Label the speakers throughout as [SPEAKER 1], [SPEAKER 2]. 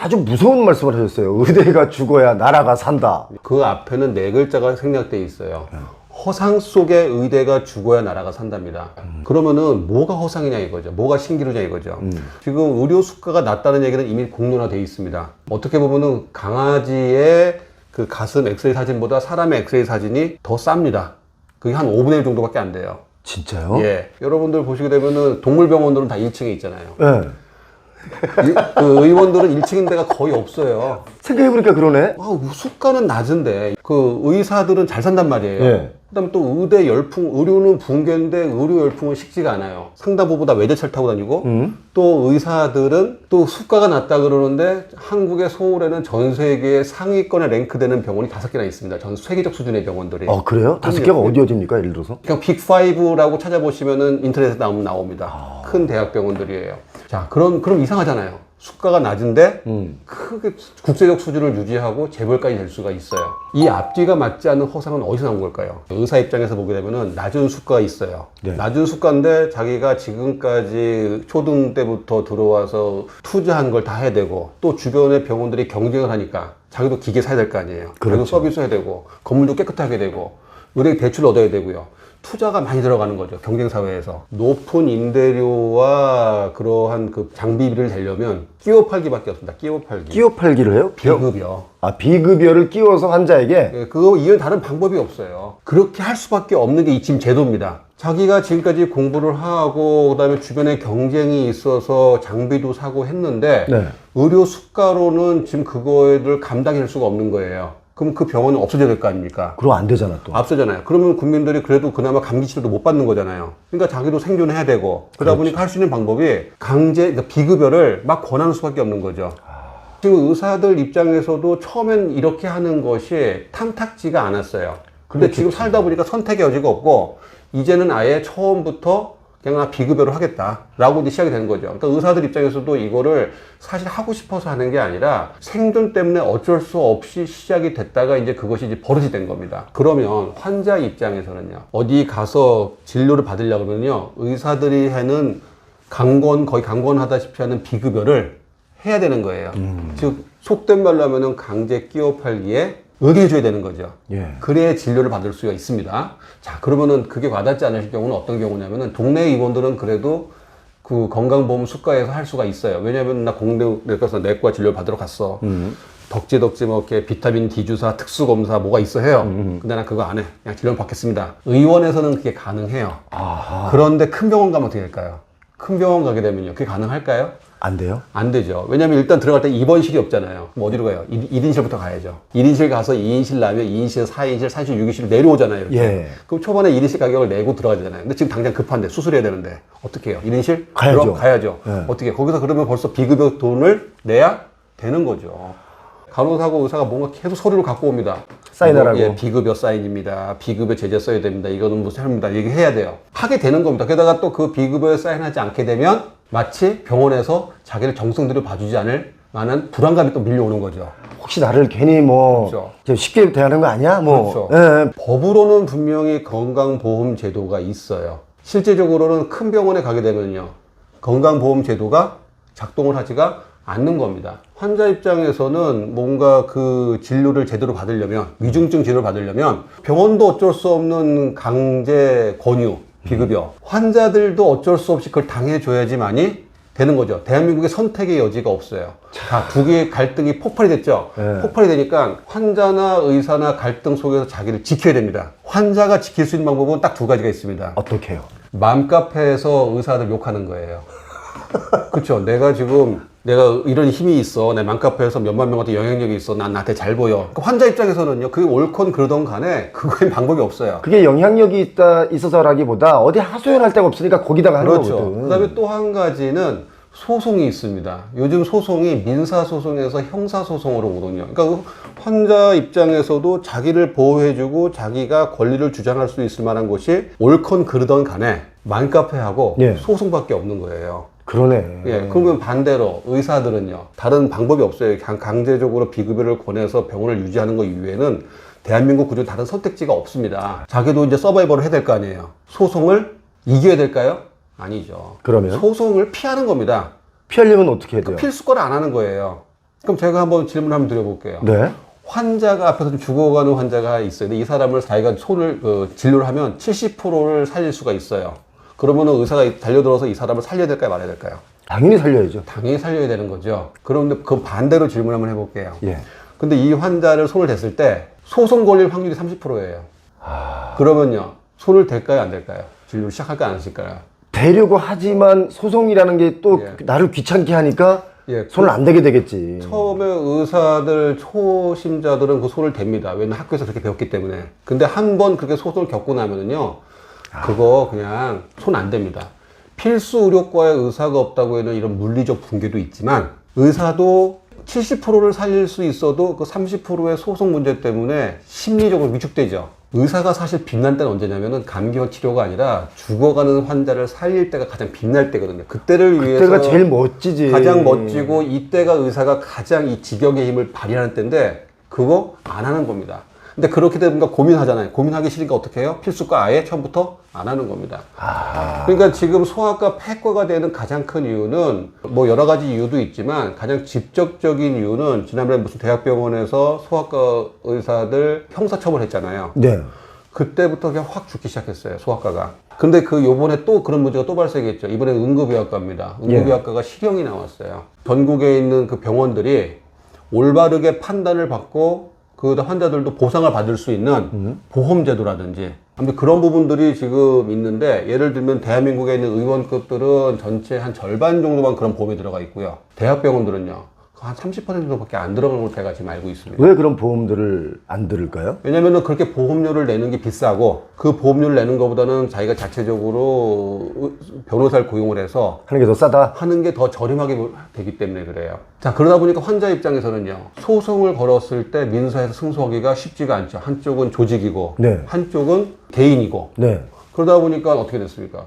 [SPEAKER 1] 아주 무서운 말씀을 하셨어요. 의대가 죽어야 나라가 산다.
[SPEAKER 2] 그 앞에는 네 글자가 생략돼 있어요. 허상 속에 의대가 죽어야 나라가 산답니다. 그러면은 뭐가 허상이냐 이거죠. 뭐가 신기루냐 이거죠. 지금 의료 수가가 낮다는 얘기는 이미 공론화되어 있습니다. 어떻게 보면은 강아지의 그 가슴 엑스레이 사진보다 사람의 엑스레이 사진이 더 쌉니다. 그게 한 5분의 1 정도밖에 안 돼요.
[SPEAKER 1] 진짜요?
[SPEAKER 2] 예. 여러분들 보시게 되면은 동물병원들은 다 1층에 있잖아요.
[SPEAKER 1] 네.
[SPEAKER 2] 그 의원들은 1층인 데가 거의 없어요.
[SPEAKER 1] 생각해보니까 그러네.
[SPEAKER 2] 수가는 낮은데 그 의사들은 잘 산단 말이에요.
[SPEAKER 1] 예.
[SPEAKER 2] 그다음에 또 의대 열풍, 의료는 붕괴인데 의료 열풍은 식지가 않아요. 상당부보다 외제차를 타고 다니고 또 의사들은 또 수가가 낮다 그러는데 한국의 서울에는 전 세계 상위권에 랭크되는 병원이 5개나 있습니다. 전 세계적 수준의 병원들이.
[SPEAKER 1] 그래요? 5개가 어디입니까? 예를 들어서?
[SPEAKER 2] 그냥 빅5라고 찾아보시면은 인터넷에 나옵니다. 큰 대학 병원들이에요. 자, 그럼 이상하잖아요. 수가가 낮은데 크게 국제적 수준을 유지하고 재벌까지 될 수가 있어요. 이 앞뒤가 맞지 않는 허상은 어디서 나온 걸까요? 의사 입장에서 보게 되면은 낮은 수가가 있어요.
[SPEAKER 1] 네.
[SPEAKER 2] 낮은 수가인데 자기가 지금까지 초등 때부터 들어와서 투자한 걸 다 해야 되고 또 주변의 병원들이 경쟁을 하니까 자기도 기계 사야 될 거 아니에요. 그리고
[SPEAKER 1] 그렇죠.
[SPEAKER 2] 서비스 해야 되고 건물도 깨끗하게 되고 의료 대출 얻어야 되고요. 투자가 많이 들어가는 거죠. 경쟁사회에서. 높은 임대료와 그러한 그 장비비를 대려면 끼워 팔기밖에 없습니다. 끼워 팔기.
[SPEAKER 1] 끼워 팔기를 해요?
[SPEAKER 2] 비급여.
[SPEAKER 1] 비급여를 끼워서 환자에게?
[SPEAKER 2] 예, 그거 이외에 다른 방법이 없어요. 그렇게 할 수밖에 없는 게 이 지금 제도입니다. 자기가 지금까지 공부를 하고 그다음에 주변에 경쟁이 있어서 장비도 사고 했는데
[SPEAKER 1] 네.
[SPEAKER 2] 의료 수가로는 지금 그거를 감당할 수가 없는 거예요. 그럼 그 병원은 없어져야 될 거 아닙니까?
[SPEAKER 1] 그럼 안 되잖아, 또.
[SPEAKER 2] 앞서잖아요. 그러면 국민들이 그래도 그나마 감기 치료도 못 받는 거잖아요. 그러니까 자기도 생존해야 되고 그러다 보니까 할 수 있는 방법이 그러니까 비급여를 막 권하는 수밖에 없는 거죠. 지금 의사들 입장에서도 처음엔 이렇게 하는 것이 탐탁지가 않았어요. 근데 지금 살다 보니까 선택의 여지가 없고 이제는 아예 처음부터 그냥 나 비급여로 하겠다라고 이제 시작이 되는 거죠. 그러니까 의사들 입장에서도 이거를 사실 하고 싶어서 하는 게 아니라 생존 때문에 어쩔 수 없이 시작이 됐다가 이제 그것이 이제 버릇이 된 겁니다. 그러면 환자 입장에서는요, 어디 가서 진료를 받으려면요, 의사들이 하는 거의 강권하다시피 하는 비급여를 해야 되는 거예요. 즉, 속된 말로 하면은 강제 끼워 팔기에 의뢰해줘야 되는 거죠.
[SPEAKER 1] 예.
[SPEAKER 2] 그래야 진료를 받을 수가 있습니다. 자, 그러면은 그게 와닿지 않으실 경우는 어떤 경우냐면은 동네 의원들은 그래도 그 건강보험 수가에서 할 수가 있어요. 왜냐면 나 공대에서 내과 진료를 받으러 갔어. 덕지 뭐 이렇게 비타민 D 주사, 특수검사 뭐가 있어 해요. 근데 난 그거 안 해. 그냥 진료를 받겠습니다. 의원에서는 그게 가능해요. 그런데 큰 병원 가면 어떻게 될까요? 큰 병원 가게 되면요. 그게 가능할까요?
[SPEAKER 1] 안 돼요?
[SPEAKER 2] 안 되죠. 왜냐면 일단 들어갈 때 입원실이 없잖아요. 그럼 어디로 가요? 1인실부터 가야죠. 1인실 가서 2인실 나면 2인실, 4인실, 3인실, 6인실 내려오잖아요. 이렇게.
[SPEAKER 1] 예.
[SPEAKER 2] 그럼 초반에 1인실 가격을 내고 들어가야 되잖아요. 근데 지금 당장 급한데 수술해야 되는데 어떻게 해요? 1인실?
[SPEAKER 1] 가야죠.
[SPEAKER 2] 가야죠.
[SPEAKER 1] 예.
[SPEAKER 2] 어떻게 거기서 그러면 벌써 비급여 돈을 내야 되는 거죠. 간호사고 의사가 뭔가 계속 서류를 갖고 옵니다.
[SPEAKER 1] 사인하라고.
[SPEAKER 2] 예, 비급여 사인입니다. 비급여 제재 써야 됩니다. 이거는 무슨 합니다. 얘기해야 돼요. 하게 되는 겁니다. 게다가 또 그 비급여에 사인하지 않게 되면 마치 병원에서 자기를 정성 들여 봐주지 않을 만한 불안감이 또 밀려오는 거죠.
[SPEAKER 1] 혹시 나를 괜히
[SPEAKER 2] 그렇죠.
[SPEAKER 1] 좀 쉽게 대하는 거 아니야?
[SPEAKER 2] 그렇죠.
[SPEAKER 1] 예.
[SPEAKER 2] 법으로는 분명히 건강보험 제도가 있어요. 실제적으로는 큰 병원에 가게 되면요, 건강보험 제도가 작동을 하지가 않는 겁니다. 환자 입장에서는 뭔가 그 진료를 제대로 받으려면, 위중증 진료를 받으려면 병원도 어쩔 수 없는 강제 권유, 비급여, 환자들도 어쩔 수 없이 그걸 당해줘야지만이 되는 거죠. 대한민국의 선택의 여지가 없어요. 자, 두 개의 갈등이 폭발이 됐죠.
[SPEAKER 1] 네.
[SPEAKER 2] 폭발이 되니까 환자나 의사나 갈등 속에서 자기를 지켜야 됩니다. 환자가 지킬 수 있는 방법은 딱 두 가지가 있습니다.
[SPEAKER 1] 어떻게 해요?
[SPEAKER 2] 맘카페에서 의사들 욕하는 거예요. 그렇죠. 내가 이런 힘이 있어. 내 맘카페에서 몇만 명한테 영향력이 있어. 난 나한테 잘 보여. 그 환자 입장에서는요, 그게 옳건 그러던 간에 그거엔 방법이 없어요.
[SPEAKER 1] 그게 영향력이 있어서라기보다 어디 하소연할 데가 없으니까 거기다가 하는
[SPEAKER 2] 그렇죠.
[SPEAKER 1] 거거든.
[SPEAKER 2] 그다음에 또 한 가지는 소송이 있습니다. 요즘 소송이 민사소송에서 형사소송으로 오거든요. 그러니까 그 환자 입장에서도 자기를 보호해주고 자기가 권리를 주장할 수 있을 만한 곳이 옳건 그르던 간에 맘카페하고
[SPEAKER 1] 예.
[SPEAKER 2] 소송밖에 없는 거예요.
[SPEAKER 1] 그러네.
[SPEAKER 2] 예, 그러면 반대로 의사들은요, 다른 방법이 없어요. 강제적으로 비급여를 권해서 병원을 유지하는 것 이외에는 대한민국 구조에 다른 선택지가 없습니다. 자기도 이제 서바이벌을 해야 될 거 아니에요. 소송을 이겨야 될까요? 아니죠.
[SPEAKER 1] 그러면?
[SPEAKER 2] 소송을 피하는 겁니다.
[SPEAKER 1] 피하려면 어떻게 해야 돼요?
[SPEAKER 2] 필수거를 안 하는 거예요. 그럼 제가 한번 질문 한번 드려볼게요.
[SPEAKER 1] 네.
[SPEAKER 2] 환자가 앞에서 좀 죽어가는 환자가 있어요. 근데 이 사람을 자기가 손을 진료를 하면 70%를 살릴 수가 있어요. 그러면은 의사가 달려들어서 이 사람을 살려야 될까요, 말아야 될까요?
[SPEAKER 1] 당연히 살려야죠.
[SPEAKER 2] 당연히 살려야 되는 거죠. 그런데 그 반대로 질문 한번 해볼게요.
[SPEAKER 1] 예.
[SPEAKER 2] 근데 이 환자를 손을 댔을 때 소송 걸릴 확률이 30%예요. 그러면요, 손을 댈까요, 안 댈까요? 진료를 시작할까요, 안 하실까요?
[SPEAKER 1] 되려고 하지만 소송이라는 게 또
[SPEAKER 2] 예.
[SPEAKER 1] 나를 귀찮게 하니까
[SPEAKER 2] 예,
[SPEAKER 1] 손을 안 대게 되겠지.
[SPEAKER 2] 처음에 의사들, 초심자들은 그 손을 댑니다. 왜냐면 학교에서 그렇게 배웠기 때문에. 근데 한 번 그렇게 소송을 겪고 나면은요, 그거 그냥 손 안 댑니다. 필수 의료과에 의사가 없다고 해는 이런 물리적 붕괴도 있지만, 의사도 70%를 살릴 수 있어도 그 30%의 소송 문제 때문에 심리적으로 위축되죠. 의사가 사실 빛난 때는 언제냐면은 감기원 치료가 아니라 죽어가는 환자를 살릴 때가 가장 빛날 때거든요. 그때를 위해서
[SPEAKER 1] 그때가 제일 멋지지.
[SPEAKER 2] 가장 멋지고 이때가 의사가 가장 이 직역의 힘을 발휘하는 때인데 그거 안 하는 겁니다. 근데 그렇게 되면 고민하잖아요. 고민하기 싫으니까 어떻게 해요? 필수과 아예 처음부터 안 하는 겁니다. 그러니까 지금 소아과 폐과가 되는 가장 큰 이유는 뭐 여러 가지 이유도 있지만 가장 직접적인 이유는 지난번에 무슨 대학병원에서 소아과 의사들 형사처벌했잖아요.
[SPEAKER 1] 네.
[SPEAKER 2] 그때부터 그냥 확 죽기 시작했어요, 소아과가. 근데 요번에 또 그런 문제가 또 발생했죠. 이번엔 응급의학과입니다. 응급의학과가 실형이 나왔어요. 전국에 있는 그 병원들이 올바르게 판단을 받고 그 환자들도 보상을 받을 수 있는 보험제도라든지 아무튼 그런 부분들이 지금 있는데 예를 들면 대한민국에 있는 의원급들은 전체 한 절반 정도만 그런 보험이 들어가 있고요. 대학병원들은요. 한 30% 정도밖에 안 들어가는 걸로 제가 지금 알고 있습니다.
[SPEAKER 1] 왜 그런 보험들을 안 들을까요?
[SPEAKER 2] 왜냐면은 그렇게 보험료를 내는 게 비싸고 그 보험료를 내는 것보다는 자기가 자체적으로 변호사를 고용을 해서
[SPEAKER 1] 하는 게 더 싸다?
[SPEAKER 2] 하는 게 더 저렴하게 되기 때문에 그래요. 자, 그러다 보니까 환자 입장에서는요. 소송을 걸었을 때 민사에서 승소하기가 쉽지가 않죠. 한쪽은 조직이고
[SPEAKER 1] 네.
[SPEAKER 2] 한쪽은 개인이고
[SPEAKER 1] 네.
[SPEAKER 2] 그러다 보니까 어떻게 됐습니까?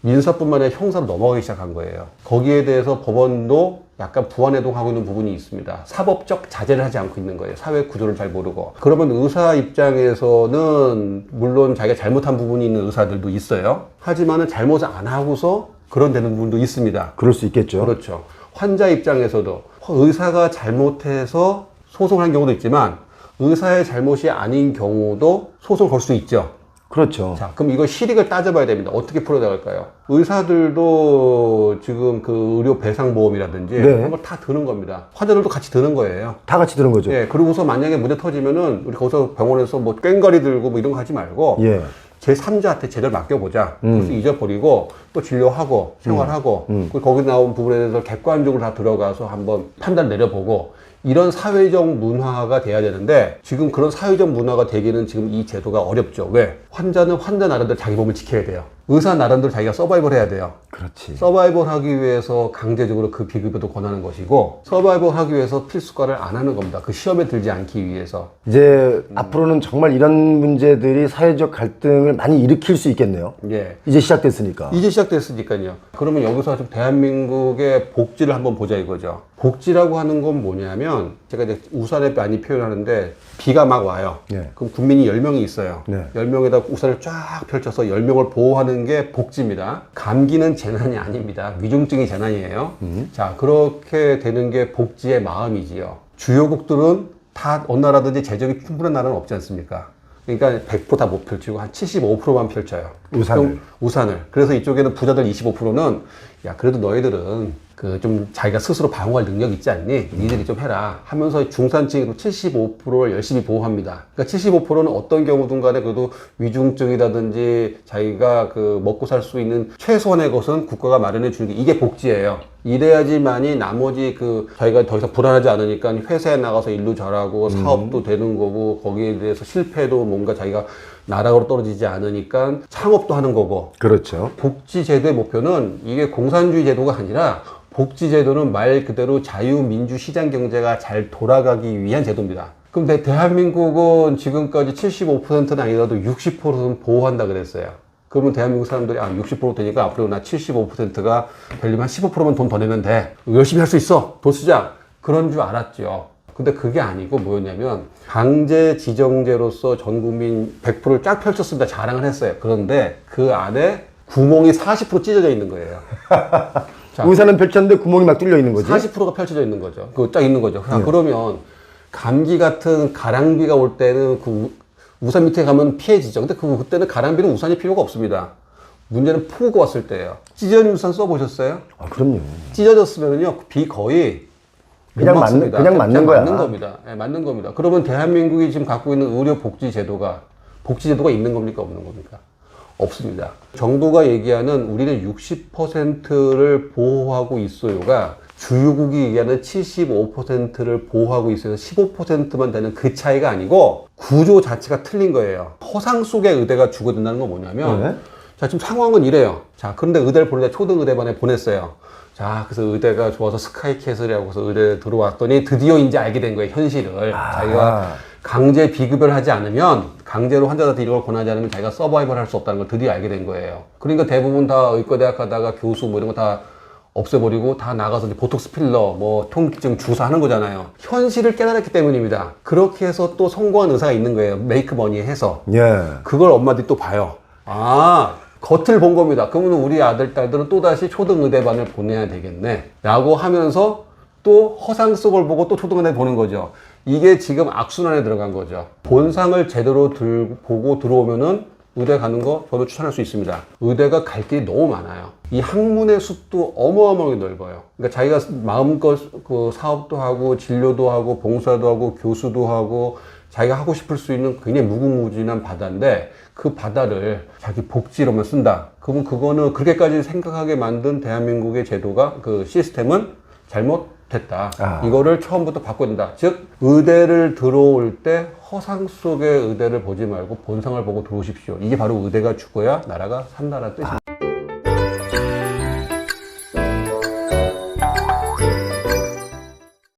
[SPEAKER 2] 민사뿐만 아니라 형사로 넘어가기 시작한 거예요. 거기에 대해서 법원도 약간 부안해동하고 있는 부분이 있습니다. 사법적 자제를 하지 않고 있는 거예요. 사회 구조를 잘 모르고. 그러면 의사 입장에서는 물론 자기가 잘못한 부분이 있는 의사들도 있어요. 하지만은 잘못을 안 하고서 그런 되는 부분도 있습니다.
[SPEAKER 1] 그럴 수 있겠죠.
[SPEAKER 2] 그렇죠. 환자 입장에서도 의사가 잘못해서 소송한 경우도 있지만 의사의 잘못이 아닌 경우도 소송을 걸 수 있죠.
[SPEAKER 1] 그렇죠.
[SPEAKER 2] 자, 그럼 이거 실익을 따져봐야 됩니다. 어떻게 풀어나갈까요? 의사들도 지금 그 의료 배상보험이라든지
[SPEAKER 1] 네.
[SPEAKER 2] 그런 걸 다 드는 겁니다. 환자들도 같이 드는 거예요.
[SPEAKER 1] 다 같이 드는 거죠.
[SPEAKER 2] 예, 그러고서 만약에 문제 터지면은 우리 거기서 병원에서 뭐 꽹과리 들고 뭐 이런 거 하지 말고
[SPEAKER 1] 예.
[SPEAKER 2] 제3자한테 제대로 맡겨보자. 그래서 잊어버리고 또 진료하고 생활하고 그리고 거기 나온 부분에 대해서 객관적으로 다 들어가서 한번 판단 내려보고 이런 사회적 문화가 돼야 되는데 지금 그런 사회적 문화가 되기는 지금 이 제도가 어렵죠. 왜? 환자는 환자 나름대로 자기 몸을 지켜야 돼요. 의사 나름대로 자기가 서바이벌 해야 돼요.
[SPEAKER 1] 그렇지.
[SPEAKER 2] 서바이벌 하기 위해서 강제적으로 그 비급여도 권하는 것이고 서바이벌 하기 위해서 필수과를 안 하는 겁니다. 그 시험에 들지 않기 위해서.
[SPEAKER 1] 이제 앞으로는 정말 이런 문제들이 사회적 갈등을 많이 일으킬 수 있겠네요.
[SPEAKER 2] 예.
[SPEAKER 1] 이제 시작됐으니까.
[SPEAKER 2] 이제 시작됐으니까요. 그러면 여기서 좀 대한민국의 복지를 한번 보자 이거죠. 복지라고 하는 건 뭐냐면 제가 이제 우산에 많이 표현하는데 비가 막 와요.
[SPEAKER 1] 네.
[SPEAKER 2] 그럼 국민이 10명이 있어요.
[SPEAKER 1] 네.
[SPEAKER 2] 10명에다 우산을 쫙 펼쳐서 10명을 보호하는 게 복지입니다. 감기는 재난이 아닙니다. 위중증이 재난이에요. 자, 그렇게 되는 게 복지의 마음이지요. 주요국들은 다 어느 나라든지 재정이 충분한 나라는 없지 않습니까? 그러니까 100% 다 못 펼치고 한 75%만 펼쳐요.
[SPEAKER 1] 우산을.
[SPEAKER 2] 그럼 우산을. 그래서 이쪽에는 부자들 25%는 야, 그래도 너희들은 그 좀 자기가 스스로 방어할 능력 있지 않니? 니들이 좀 해라 하면서 중산층으로 75%를 열심히 보호합니다. 그러니까 75%는 어떤 경우든 간에 그래도 위중증이라든지 자기가 그 먹고 살 수 있는 최소한의 것은 국가가 마련해 주는 게 이게 복지예요. 이래야지만이 나머지 그 자기가 더 이상 불안하지 않으니까 회사에 나가서 일도 잘하고 사업도 되는 거고 거기에 대해서 실패도 뭔가 자기가 나락으로 떨어지지 않으니까 창업도 하는 거고.
[SPEAKER 1] 그렇죠.
[SPEAKER 2] 복지제도의 목표는 이게 공산주의 제도가 아니라 복지제도는 말 그대로 자유민주시장 경제가 잘 돌아가기 위한 제도입니다. 그럼 대한민국은 지금까지 75%는 아니라도 60%는 보호한다 그랬어요. 그러면 대한민국 사람들이 60% 되니까 앞으로 나 75%가 되려면 한 15%만 돈 더 내면 돼. 열심히 할 수 있어. 돈 쓰자. 그런 줄 알았죠. 근데 그게 아니고 뭐였냐면 강제 지정제로서 전 국민 100%를 쫙 펼쳤습니다. 자랑을 했어요. 그런데 그 안에 구멍이 40% 찢어져 있는 거예요.
[SPEAKER 1] 의사는 펼쳤는데 구멍이 막 뚫려 있는 거지.
[SPEAKER 2] 40%가 펼쳐져 있는 거죠. 그거 딱 있는 거죠. 자, 그러면 감기 같은 가랑비가 올 때는 그 우산 밑에 가면 피해지죠. 근데 그때는 가랑비는 우산이 필요가 없습니다. 문제는 폭우가 왔을 때예요. 찢어진 우산 써보셨어요?
[SPEAKER 1] 아, 그럼요.
[SPEAKER 2] 찢어졌으면요, 비 거의
[SPEAKER 1] 그냥
[SPEAKER 2] 못
[SPEAKER 1] 맞는-
[SPEAKER 2] 막습니다.
[SPEAKER 1] 그냥 맞는 거야.
[SPEAKER 2] 맞는 겁니다. 네, 맞는 겁니다. 그러면 대한민국이 지금 갖고 있는 의료 복지 제도가 있는 겁니까? 없는 겁니까? 없습니다. 정부가 얘기하는 우리는 60%를 보호하고 있어요가 주요국이 얘기하는 75%를 보호하고 있어요. 15%만 되는 그 차이가 아니고 구조 자체가 틀린 거예요. 허상 속의 의대가 주거든다는 건 뭐냐면
[SPEAKER 1] 네.
[SPEAKER 2] 자, 지금 상황은 이래요. 자, 그런데 의대를 보내다 초등의대반에 보냈어요. 자, 그래서 의대가 좋아서 스카이캐슬이라고 해서 의대에 들어왔더니 드디어 이제 알게 된 거예요, 현실을. 자기가 강제 비급여를 하지 않으면, 강제로 환자들한테 이걸 권하지 않으면 자기가 서바이벌 할 수 없다는 걸 드디어 알게 된 거예요. 그러니까 대부분 다 의과대학 가다가 교수 뭐 이런 거 다 없애버리고 다 나가서 이제 보톡스 필러, 뭐 통증 주사 하는 거잖아요. 현실을 깨달았기 때문입니다. 그렇게 해서 또 성공한 의사가 있는 거예요. 메이크 머니 해서.
[SPEAKER 1] 예.
[SPEAKER 2] 그걸 엄마들이 또 봐요. 아, 겉을 본 겁니다. 그러면 우리 아들, 딸들은 또다시 초등의대반을 보내야 되겠네. 라고 하면서 또 허상 속을 보고 또 초등의대 보는 거죠. 이게 지금 악순환에 들어간 거죠. 본상을 제대로 보고 들어오면은 의대 가는 거 저도 추천할 수 있습니다. 의대가 갈 길이 너무 많아요. 이 학문의 숲도 어마어마하게 넓어요. 그러니까 자기가 마음껏 그 사업도 하고 진료도 하고 봉사도 하고 교수도 하고 자기가 하고 싶을 수 있는 굉장히 무궁무진한 바다인데 그 바다를 자기 복지로만 쓴다. 그러면 그거는 그렇게까지 생각하게 만든 대한민국의 제도가 그 시스템은 잘못됐다. 이거를 처음부터 바꿔야 된다. 즉 의대를 들어올 때 허상 속의 의대를 보지 말고 본상을 보고 들어오십시오. 이게 바로 의대가 죽어야 나라가 산다는 뜻입니다.